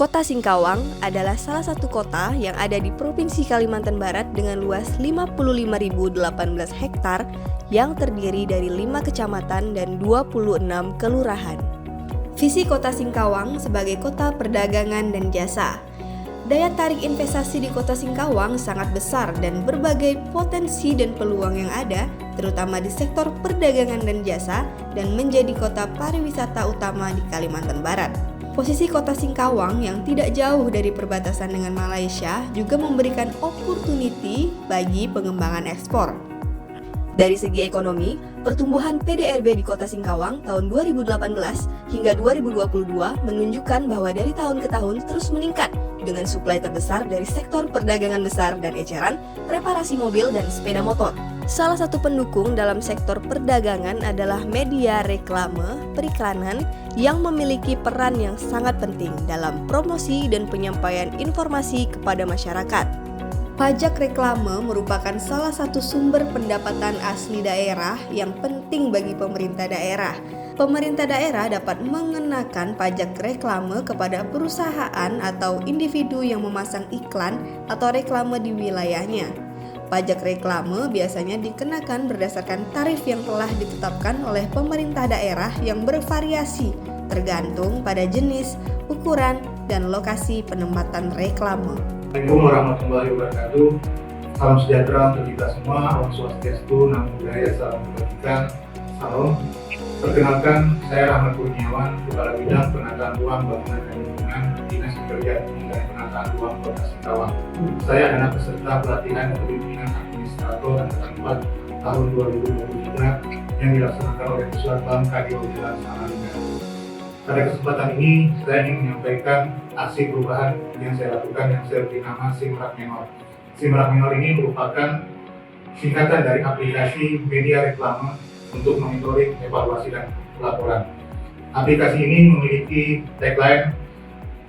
Kota Singkawang adalah salah satu kota yang ada di Provinsi Kalimantan Barat dengan luas 55.018 hektar yang terdiri dari 5 kecamatan dan 26 kelurahan. Visi Kota Singkawang sebagai kota perdagangan dan jasa. Daya tarik investasi di Kota Singkawang sangat besar dan berbagai potensi dan peluang yang ada, terutama di sektor perdagangan dan jasa, dan menjadi kota pariwisata utama di Kalimantan Barat. Posisi Kota Singkawang yang tidak jauh dari perbatasan dengan Malaysia juga memberikan opportunity bagi pengembangan ekspor. Dari segi ekonomi, pertumbuhan PDRB di Kota Singkawang tahun 2018 hingga 2022 menunjukkan bahwa dari tahun ke tahun terus meningkat dengan suplai terbesar dari sektor perdagangan besar dan eceran, reparasi mobil dan sepeda motor. Salah satu pendukung dalam sektor perdagangan adalah media reklame periklanan yang memiliki peran yang sangat penting dalam promosi dan penyampaian informasi kepada masyarakat. Pajak reklame merupakan salah satu sumber pendapatan asli daerah yang penting bagi pemerintah daerah. Pemerintah daerah dapat mengenakan pajak reklame kepada perusahaan atau individu yang memasang iklan atau reklame di wilayahnya. Pajak reklame biasanya dikenakan berdasarkan tarif yang telah ditetapkan oleh pemerintah daerah yang bervariasi tergantung pada jenis, ukuran, dan lokasi penempatan reklame. Assalamualaikum warahmatullahi wabarakatuh. Salam sejahtera untuk kita semua. Om Swastiastu, Namo Buddhaya, Salam Kebajikan. Salam. Perkenalkan, saya Rahmat Kurniawan, Kepala Bidang Penataan Ruang Bangunan dan Lingkungan Dinas Pekerjaan Umum dan Penataan Ruang Kota Singkawang. Saya adalah peserta pelatihan kepemimpinan administrator angkatan 4 tahun 2023 yang dilaksanakan oleh Pusat Bank KDO Jalan Samarinda. Pada kesempatan ini, saya ingin menyampaikan aksi perubahan yang saya lakukan yang saya beri nama Simrak Menor. Simrak Menor ini merupakan singkatan dari aplikasi media reklame untuk monitoring, evaluasi, dan pelaporan. Aplikasi ini memiliki tagline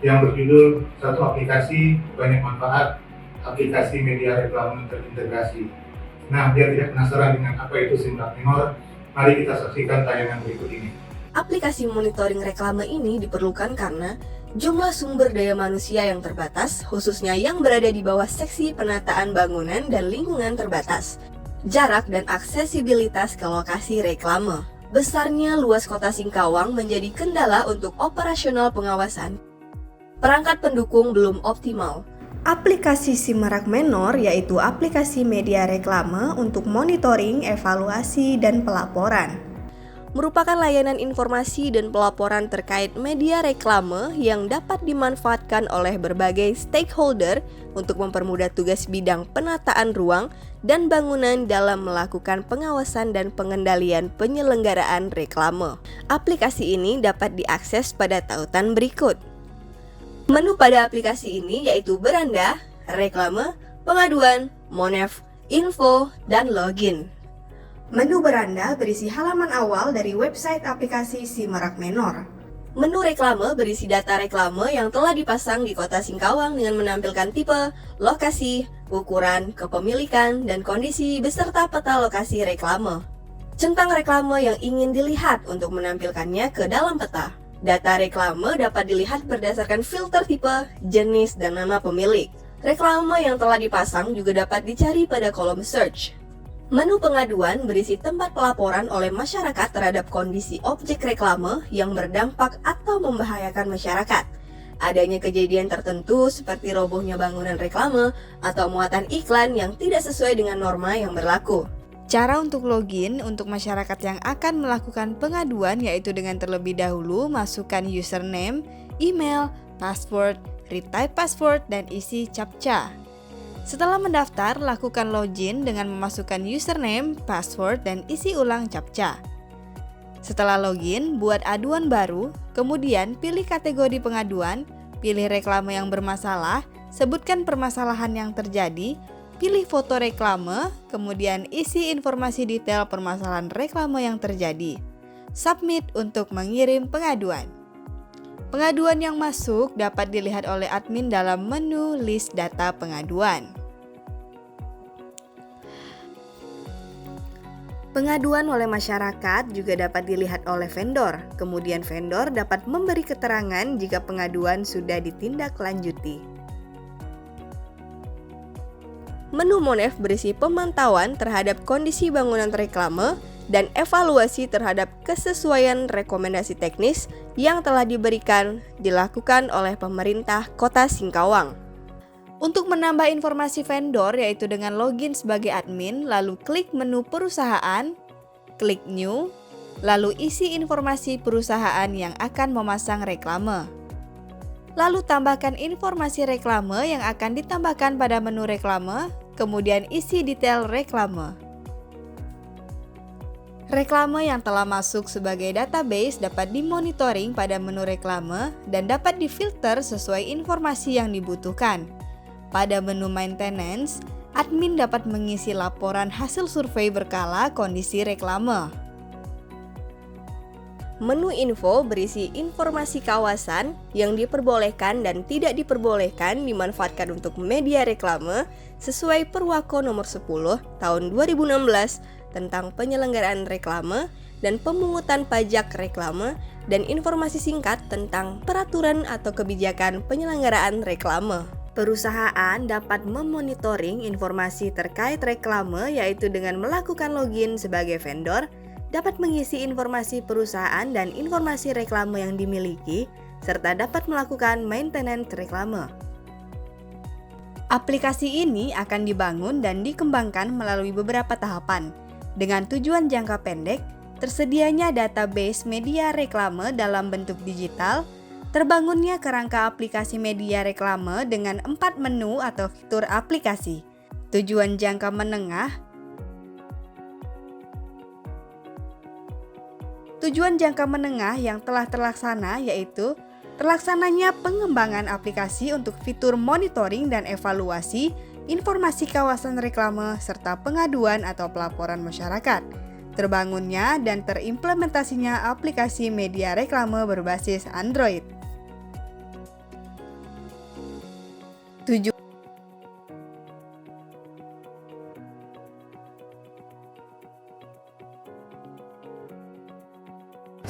yang berjudul "Satu aplikasi, banyak manfaat, aplikasi media reklame terintegrasi". Nah, biar tidak penasaran dengan apa itu Simrak Menor, mari kita saksikan tayangan berikut ini. Aplikasi monitoring reklame ini diperlukan karena jumlah sumber daya manusia yang terbatas, khususnya yang berada di bawah seksi penataan bangunan dan lingkungan terbatas. Jarak dan aksesibilitas ke lokasi reklame. Besarnya luas Kota Singkawang menjadi kendala untuk operasional pengawasan. Perangkat pendukung belum optimal. Aplikasi Simrak Menor yaitu aplikasi media reklame untuk monitoring, evaluasi, dan pelaporan. Merupakan layanan informasi dan pelaporan terkait media reklame yang dapat dimanfaatkan oleh berbagai stakeholder untuk mempermudah tugas bidang penataan ruang dan bangunan dalam melakukan pengawasan dan pengendalian penyelenggaraan reklame. Aplikasi ini dapat diakses pada tautan berikut. Menu pada aplikasi ini yaitu beranda, reklame, pengaduan, monef, info, dan login. Menu beranda berisi halaman awal dari website aplikasi Simrak Menor. Menu reklame berisi data reklame yang telah dipasang di Kota Singkawang dengan menampilkan tipe, lokasi, ukuran, kepemilikan, dan kondisi beserta peta lokasi reklame. Centang reklame yang ingin dilihat untuk menampilkannya ke dalam peta. Data reklame dapat dilihat berdasarkan filter tipe, jenis, dan nama pemilik. Reklame yang telah dipasang juga dapat dicari pada kolom search. Menu pengaduan berisi tempat pelaporan oleh masyarakat terhadap kondisi objek reklame yang berdampak atau membahayakan masyarakat. Adanya kejadian tertentu seperti robohnya bangunan reklame atau muatan iklan yang tidak sesuai dengan norma yang berlaku. Cara untuk login untuk masyarakat yang akan melakukan pengaduan yaitu dengan terlebih dahulu masukkan username, email, password, retype password, dan isi CAPTCHA. Setelah mendaftar, lakukan login dengan memasukkan username, password, dan isi ulang CAPTCHA. Setelah login, buat aduan baru, kemudian pilih kategori pengaduan, pilih reklame yang bermasalah, sebutkan permasalahan yang terjadi, pilih foto reklame, kemudian isi informasi detail permasalahan reklame yang terjadi. Submit untuk mengirim pengaduan. Pengaduan yang masuk dapat dilihat oleh admin dalam menu list data pengaduan. Pengaduan oleh masyarakat juga dapat dilihat oleh vendor. Kemudian vendor dapat memberi keterangan jika pengaduan sudah ditindaklanjuti. Menu Monef berisi pemantauan terhadap kondisi bangunan reklame dan evaluasi terhadap kesesuaian rekomendasi teknis yang telah dilakukan oleh pemerintah Kota Singkawang. Untuk menambah informasi vendor yaitu dengan login sebagai admin, lalu klik menu perusahaan, klik new, lalu isi informasi perusahaan yang akan memasang reklame. Lalu tambahkan informasi reklame yang akan ditambahkan pada menu reklame, kemudian isi detail reklame. Reklame yang telah masuk sebagai database dapat dimonitoring pada menu reklame dan dapat difilter sesuai informasi yang dibutuhkan. Pada menu maintenance, admin dapat mengisi laporan hasil survei berkala kondisi reklame. Menu info berisi informasi kawasan yang diperbolehkan dan tidak diperbolehkan dimanfaatkan untuk media reklame sesuai Perwako nomor 10 tahun 2016 tentang penyelenggaraan reklame dan pemungutan pajak reklame dan informasi singkat tentang peraturan atau kebijakan penyelenggaraan reklame. Perusahaan dapat memonitoring informasi terkait reklame yaitu dengan melakukan login sebagai vendor, dapat mengisi informasi perusahaan dan informasi reklame yang dimiliki, serta dapat melakukan maintenance reklame. Aplikasi ini akan dibangun dan dikembangkan melalui beberapa tahapan. Dengan tujuan jangka pendek, tersedianya database media reklame dalam bentuk digital, terbangunnya kerangka aplikasi media reklame dengan 4 menu atau fitur aplikasi. Tujuan jangka menengah yang telah terlaksana yaitu terlaksananya pengembangan aplikasi untuk fitur monitoring dan evaluasi informasi kawasan reklame serta pengaduan atau pelaporan masyarakat. Terbangunnya dan terimplementasinya aplikasi media reklame berbasis Android.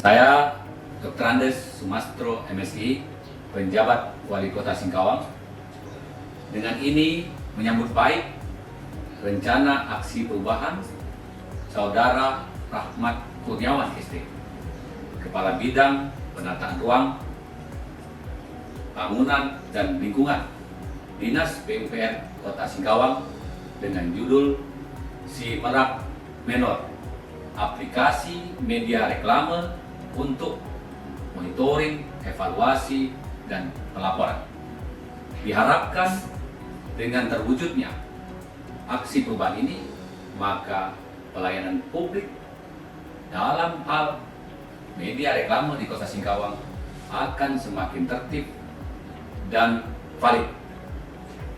Saya Dr. Andes Sumastro MSI, penjabat Wali Kota Singkawang. Dengan ini menyambut baik rencana aksi perubahan Saudara Rahmat Kurniawan ST, Kepala Bidang Penataan Ruang, Bangunan dan Lingkungan, Dinas PUPR Kota Singkawang dengan judul Si Merak Menor, aplikasi media reklame untuk monitoring, evaluasi, dan pelaporan. Diharapkan dengan terwujudnya aksi perubahan ini, maka pelayanan publik dalam hal media reklame di Kota Singkawang akan semakin tertib dan valid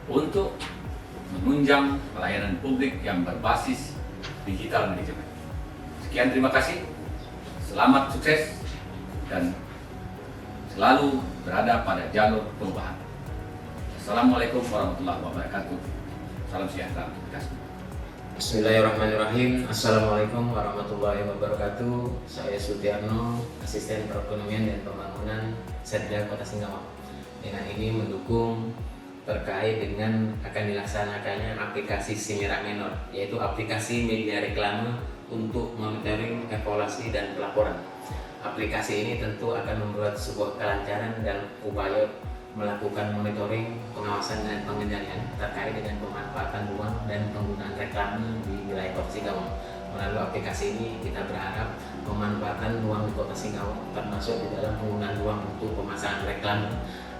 untuk menunjang pelayanan publik yang berbasis digital manajemen. Sekian, terima kasih. Selamat sukses dan selalu berada pada jalur perubahan. Assalamualaikum warahmatullahi wabarakatuh. Salam sejahtera. Terima kasih. Bismillahirrahmanirrahim. Assalamualaikum warahmatullahi wabarakatuh. Saya Sutiarno, Asisten Perekonomian dan Pembangunan Setda Kota Singkawang. Dengan ini mendukung terkait dengan akan dilaksanakannya aplikasi Si Merak Menor, yaitu aplikasi media reklame untuk monitoring, evaluasi, dan pelaporan. Aplikasi ini tentu akan membuat sebuah kelancaran dan upaya melakukan monitoring, pengawasan, dan pengendalian terkait dengan pemanfaatan ruang dan penggunaan reklame di wilayah Kota Singkawang. Melalui aplikasi ini kita berharap pemanfaatan ruang di Kota Singkawang, termasuk di dalam penggunaan ruang untuk pemasangan reklame,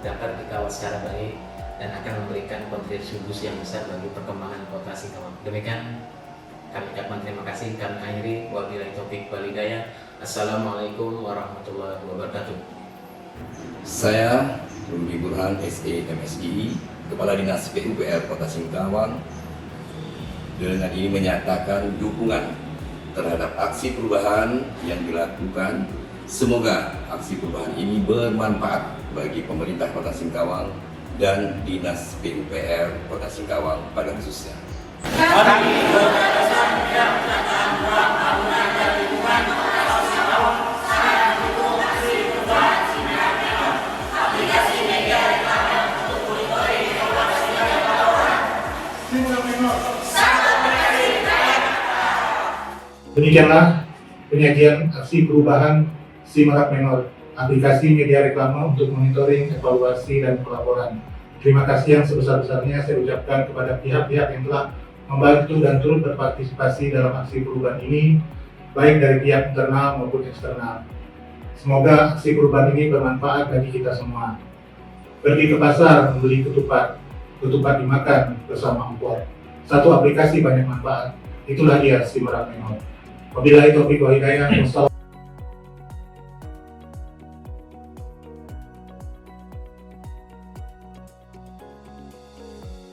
dapat dikawal secara baik dan akan memberikan kontribusi yang besar bagi perkembangan Kota Singkawang. Demikian kami ucapkan terima kasih. Kami akhiri, wabillahi taufiq wal hidayah. Assalamualaikum warahmatullahi wabarakatuh. Saya Rudi Burhan, SE MSI, Kepala Dinas PUPR Kota Singkawang, dengan ini menyatakan dukungan terhadap aksi perubahan yang dilakukan. Semoga aksi perubahan ini bermanfaat bagi pemerintah Kota Singkawang dan Dinas PUPR Kota Singkawang pada khususnya. Demikianlah penyajian aksi perubahan SIMRAP Menor, aplikasi media reklame untuk monitoring, evaluasi, dan pelaporan. Terima kasih yang sebesar-besarnya saya ucapkan kepada pihak-pihak yang telah membantu dan turut berpartisipasi dalam aksi perubahan ini, baik dari pihak internal maupun eksternal. Semoga aksi perubahan ini bermanfaat bagi kita semua. Pergi ke pasar membeli ketupat dimakan bersama empor. Satu aplikasi banyak manfaat. Itulah dia SIMRAP Menor. Wabillahi taufiq wal hidayah.